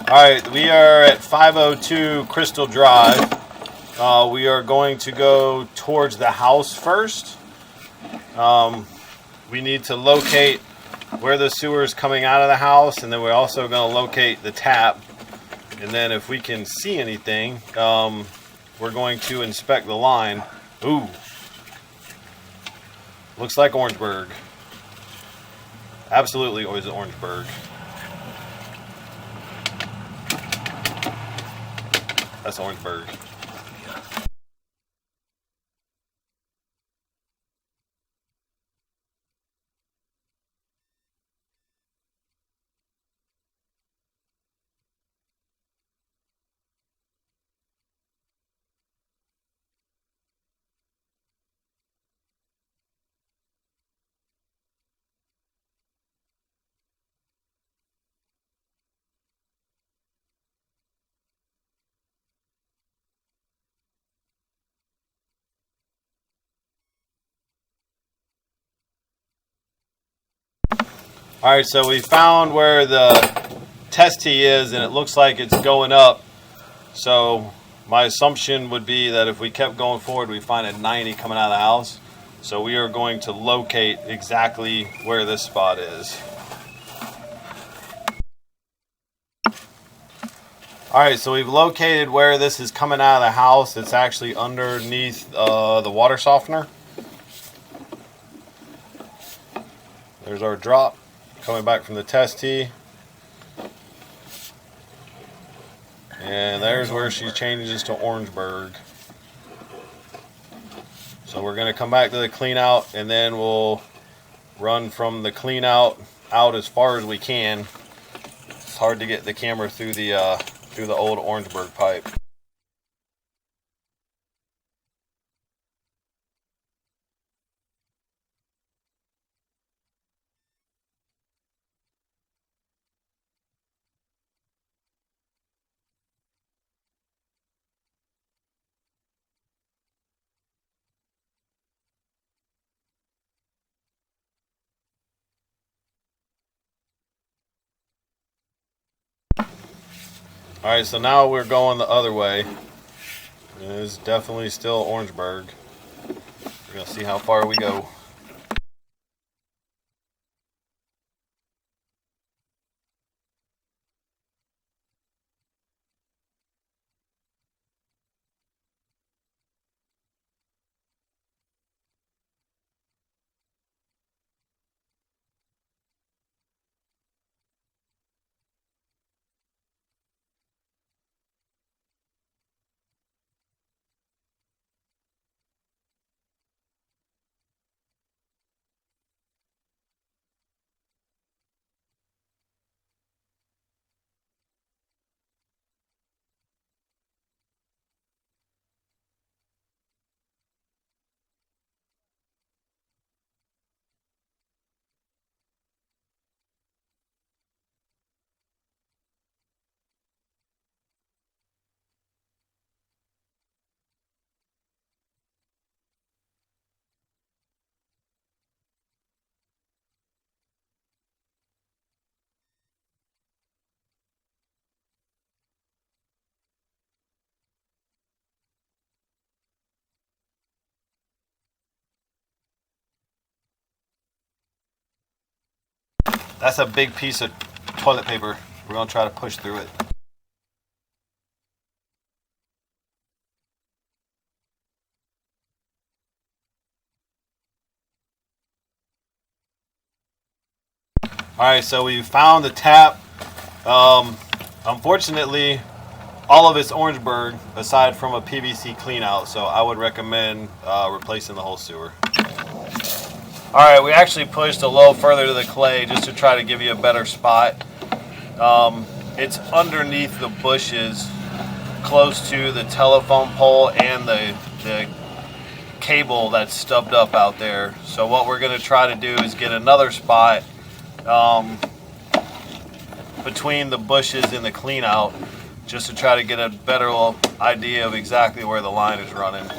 Alright, we are at 502 Crystal Drive. We are going to go towards the house first. We need to locate where the sewer is coming out of the house, and then we're also going to locate the tap. And then if we can see anything, we're going to inspect the line. Ooh. Looks like Orangeburg. Absolutely always Orangeburg. That's Orangeburg. Alright, so we found where the test tee is, and it looks like it's going up. So my assumption would be that if we kept going forward, we find a 90 coming out of the house. So we are going to locate exactly where this spot is. Alright, so we've located where this is coming out of the house. It's actually underneath the water softener. There's our drop coming back from the test tee. And there's where she changes to Orangeburg. So we're going to come back to the clean out, and then we'll run from the clean out as far as we can. It's hard to get the camera through the old Orangeburg pipe. Alright, so now we're going the other way. It is definitely still Orangeburg. We're going to see how far we go. That's a big piece of toilet paper. We're going to try to push through it. Alright, so we found the tap. Unfortunately, all of it's Orangeburg aside from a PVC clean out, so I would recommend replacing the whole sewer. Alright, we actually pushed a little further to the clay just to try to give you a better spot. It's underneath the bushes, close to the telephone pole and the cable that's stubbed up out there. So what we're going to try to do is get another spot between the bushes and the clean out, just to try to get a better idea of exactly where the line is running.